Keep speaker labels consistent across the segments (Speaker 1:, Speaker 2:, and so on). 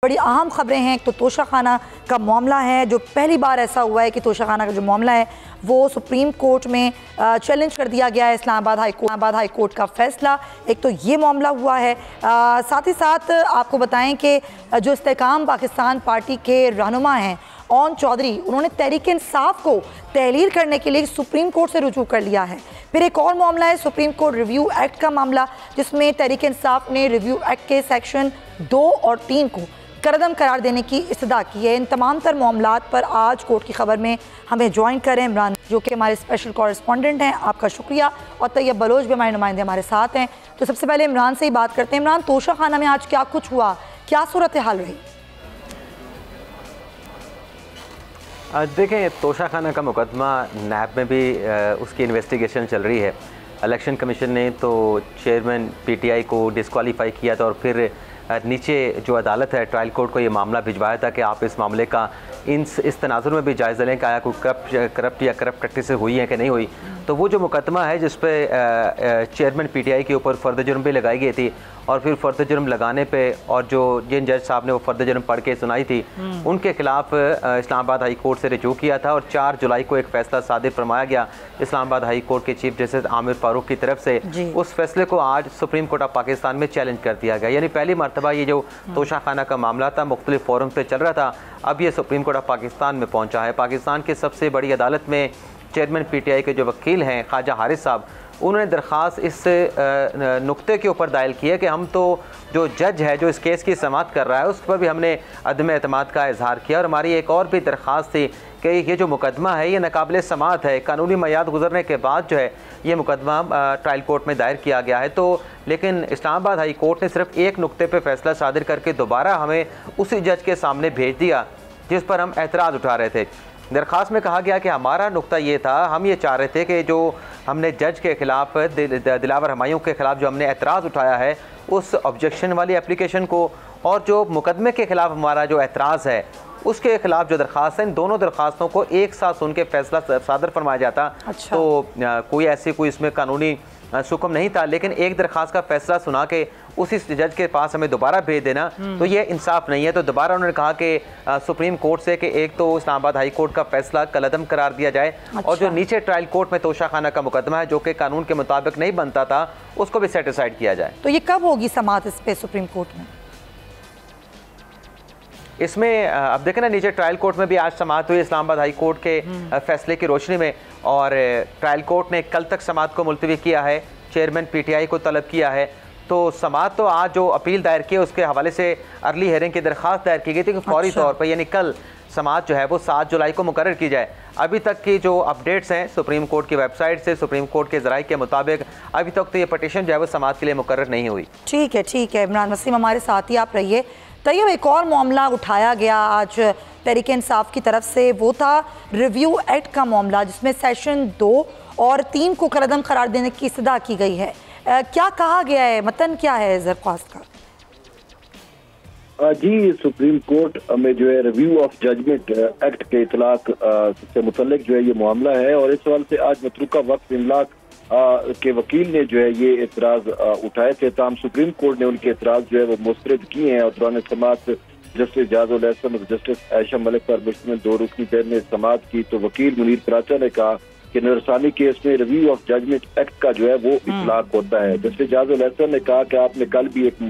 Speaker 1: बड़ी अहम खबरें हैं। एक तो तोशाखाना का मामला है, जो पहली बार ऐसा हुआ है कि तोशाखाना का जो मामला है वो सुप्रीम कोर्ट में चैलेंज कर दिया गया है। इस्लामाबाद हाई कोर्ट का फैसला, एक तो ये मामला हुआ है। साथ ही साथ आपको बताएं कि जो इस्तेकाम पाकिस्तान पार्टी के रहनुमा हैं ओन चौधरी, उन्होंने तहरीक इंसाफ को तहलील करने के लिए सुप्रीम कोर्ट से रुजू कर लिया है। फिर एक और मामला है सुप्रीम कोर्ट रिव्यू एक्ट का मामला, जिसमें तहरीक इंसाफ ने रिव्यू एक्ट के सेक्शन 2 और 3 को करदम करार देने की इस्तदा की है। इन तमाम तर मामलात पर आज कोर्ट की खबर में हमें ज्वाइन करें इमरान, जो कि हमारे स्पेशल कॉरेस्पॉन्डेंट हैं। आपका शुक्रिया। और तैयब बलोच भी हमारे नुमाइंदे हमारे साथ हैं। तो सबसे पहले इमरान से ही बात करते हैं। इमरान, तोशाखाना में आज क्या कुछ हुआ, क्या सूरत हाल रही?
Speaker 2: देखें, तोशाखाना का मुकदमा नैब में भी उसकी इन्वेस्टिगेशन चल रही है। इलेक्शन कमीशन ने तो चेयरमैन पीटीआई को डिस्क्वालीफाई किया था और फिर नीचे जो अदालत है ट्रायल कोर्ट को ये मामला भिजवाया था कि आप इस मामले का इस तनाजुर में भी जायज़ा लें कि आया कोई करप्ट प्रैक्टिस हुई है कि नहीं हुई। तो वो जो मुकदमा है जिस पे चेयरमैन पीटीआई के ऊपर फ़र्द जुर्म भी लगाई गई थी और फिर फ़र्द जुर्म लगाने पे और जो जिन जज साहब ने वो फ़र्द जुर्म पढ़ के सुनाई थी उनके ख़िलाफ़ इस्लामाबाद हाई कोर्ट से रजू किया था और 4 जुलाई को एक फ़ैसला सादिर फरमाया गया इस्लामाबाद हाई कोर्ट के चीफ जस्टिस आमिर फारूक की तरफ से। उस फैसले को आज सुप्रीम कोर्ट ऑफ पाकिस्तान में चैलेंज कर दिया गया। यानी पहली मरतबा ये जो तोशाखाना का मामला था मुख्तलिफ फोरम पे चल रहा था, अब ये सुप्रीम कोर्ट ऑफ पाकिस्तान में पहुँचा है। पाकिस्तान की सबसे बड़ी अदालत में चेयरमैन पीटीआई के जो वकील हैं ख्वाजा हारिस साहब, उन्होंने दरख्वास्त इस नुक्ते के ऊपर दायर की है कि हम तो जो जज है जो इस केस की समाअत कर रहा है उस पर भी हमने अदम एतमाद का इजहार किया और हमारी एक और भी दरख्वास्त थी कि ये जो मुकदमा है ये नाकाबिल समाअत है। कानूनी मयाद गुजरने के बाद जो है ये मुकदमा ट्रायल कोर्ट में दायर किया गया है। तो लेकिन इस्लामाबाद हाई कोर्ट ने सिर्फ एक नुक्ते पर फैसला सादिर करके दोबारा हमें उसी जज के सामने भेज दिया जिस पर हम एतराज़ उठा रहे थे। दरख्वास्त में कहा गया कि हमारा नुक्ता ये था, हम ये चाह रहे थे कि जो हमने जज के ख़िलाफ़ दिलावर हमायूं के ख़िलाफ़ जो हमने एतराज़ उठाया है उस ऑब्जेक्शन वाली एप्लीकेशन को और जो मुकदमे के ख़िलाफ़ हमारा जो एतराज़ है उसके ख़िलाफ़ जो दरख्वास्त है, इन दोनों दरख्वास्तों को एक साथ सुन के फैसला सादर फरमाया जाता।
Speaker 1: अच्छा।
Speaker 2: तो कोई इसमें कानूनी हुक्म नहीं था, लेकिन एक दरख्वास्त का फैसला सुना के उसी जज के पास हमें दोबारा भेज देना तो ये इंसाफ नहीं है। तो दोबारा उन्होंने कहा कि सुप्रीम कोर्ट से कि एक तो इस्लामाबाद हाई कोर्ट का फैसला कलअदम करार दिया जाए। अच्छा। और जो नीचे ट्रायल कोर्ट में तोशाखाना का मुकदमा है जो कि कानून के मुताबिक नहीं बनता था उसको भी सेटिस्फाइड किया जाए।
Speaker 1: तो ये कब होगी समाअत इस पे सुप्रीम कोर्ट में?
Speaker 2: इसमें अब देखें ना, नीचे ट्रायल कोर्ट में भी आज समाअत हुई इस्लामाबाद हाई कोर्ट के फैसले की रोशनी में और ट्रायल कोर्ट ने कल तक समाअत को मुलतवी किया है, चेयरमैन पीटीआई को तलब किया है। तो समाअत तो आज जो अपील दायर की है उसके हवाले से अर्ली हेयरिंग की दरख्वास्त दायर की गई थी कि फौरी तौर पर यानी कल समाअत जो है वो 7 जुलाई को मुकर्रर की जाए। अभी तक की जो अपडेट्स हैं सुप्रीम कोर्ट की वेबसाइट से, सुप्रीम कोर्ट के ज़राए के मुताबिक अभी तक तो ये पटिशन जो है वो समाअत के लिए मुकर्रर नहीं हुई।
Speaker 1: ठीक है इमरान वसीम हमारे साथ ही आप रहिए। तैयब, एक और मामला उठाया गया आज तहरीक इंसाफ की तरफ से, वो था रिव्यू एक्ट का मामला जिसमें सेक्शन 2 और 3 को करदम करार देने की इस्तदा की गई है। क्या कहा गया है, मतन क्या है दरख्वास्त का?
Speaker 3: जी, सुप्रीम कोर्ट में जो है रिव्यू ऑफ जजमेंट एक्ट के इतलाक से मुतल्लिक जो है ये मामला है और इस सवाल से आज मतरूका वक्त इमलाक के वकील ने जो है ये एतराज उठाए थे। ताम सुप्रीम कोर्ट ने उनके एतराज जो है वो मुस्तरद किए हैं और दौरान समाअत जस्टिस जाजुल एहसन और जस्टिस आयशा मलिक पर मुश्तमिल 2 रुकनी बेंच ने समाअत की। तो वकील मुनीर कराचा ने कहा कि नजरसानी केस में रिव्यू ऑफ जजमेंट एक्ट का जो है वो इतलाक होता है। जस्टिस जाजुल एहसन ने कहा कि आपने कल भी एक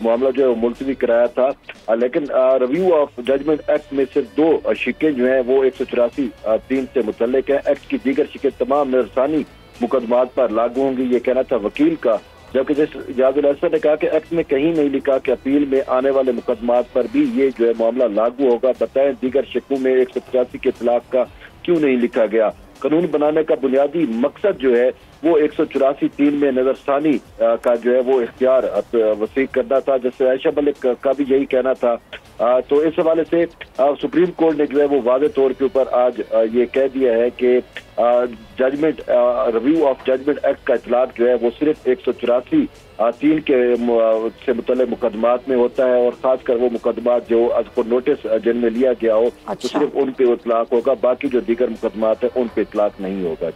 Speaker 3: मामला जो है वो मुलतवी कराया था, लेकिन रिव्यू ऑफ जजमेंट एक्ट में सिर्फ 2 शिकें जो हैं वो 184(3) से मुतल्लिक है। एक्ट की दीगर शिकें तमाम नजरसानी मुकदमात पर लागू होंगी, ये कहना था वकील का। जबकि जस्टिस जाजुल एहसन ने कहा कि एक्ट में कहीं नहीं लिखा कि अपील में आने वाले मुकदमात पर भी ये जो है मामला लागू होगा। बताएं दीगर शिकों में 185 के इतलाक का क्यों नहीं लिखा गया? कानून बनाने का बुनियादी मकसद जो है वो 184(3) में नजरसानी का जो है वो इख्तियार वसी करना था। जैसे आयशा मलिक का भी यही कहना था। तो इस हवाले से सुप्रीम कोर्ट ने जो है वो वाज़ेह तौर के ऊपर आज ये कह दिया है कि judgment review of judgment act का इतलाक जो है वो सिर्फ 184(3) के से मुतल्लिक़ मुकदमात में होता है और खासकर वो मुकदमात जो को नोटिस जिनमें लिया गया हो। अच्छा। तो सिर्फ उन पे इतलाक होगा, बाकी जो दीगर मुकदमात है उन पे इतलाक नहीं होगा।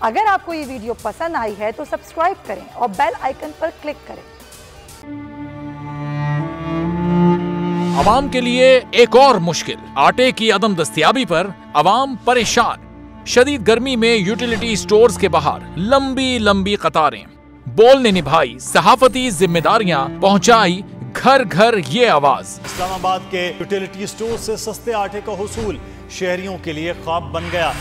Speaker 1: अगर आपको ये वीडियो पसंद आई है तो सब्सक्राइब करें और बेल आइकन पर क्लिक करें।
Speaker 4: आवाम के लिए एक और मुश्किल, आटे की अदम दस्तयाबी पर आवाम परेशान। शदीद गर्मी में यूटिलिटी स्टोर्स के बाहर लंबी लंबी कतारें। बोल ने निभाई सहाफती जिम्मेदारियां, पहुंचाई घर घर ये आवाज।
Speaker 5: इस्लामाबाद के यूटिलिटी स्टोर से सस्ते आटे का हुसूल शहरियों के लिए ख्वाब बन गया।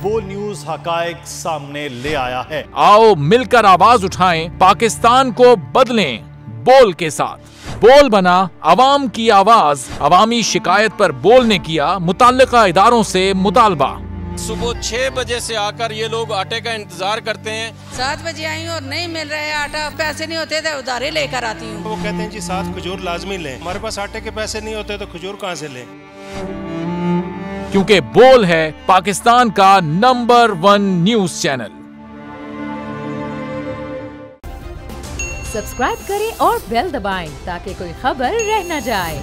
Speaker 5: बोल न्यूज हकायक सामने ले आया है। आओ
Speaker 4: मिलकर आवाज उठाएं, पाकिस्तान को बदलें बोल के साथ। बोल बना आवाम की आवाज। अवामी शिकायत पर बोल ने किया मुताल्लिका इदारों से मुतालबा।
Speaker 6: सुबह 6 बजे से आकर ये लोग आटे का इंतजार करते हैं।
Speaker 7: 7 बजे आई और नहीं मिल रहा है आटा, पैसे नहीं होते थे उधारे लेकर आती हूँ।
Speaker 6: वो कहते हैं जी 7 खजूर लाजमी लें। हमारे पास आटे के पैसे नहीं होते तो खजूर कहाँ से लें?
Speaker 4: क्योंकि बोल है पाकिस्तान का नंबर 1 न्यूज चैनल।
Speaker 8: सब्सक्राइब करें और बेल दबाएं ताकि कोई खबर रह न जाए।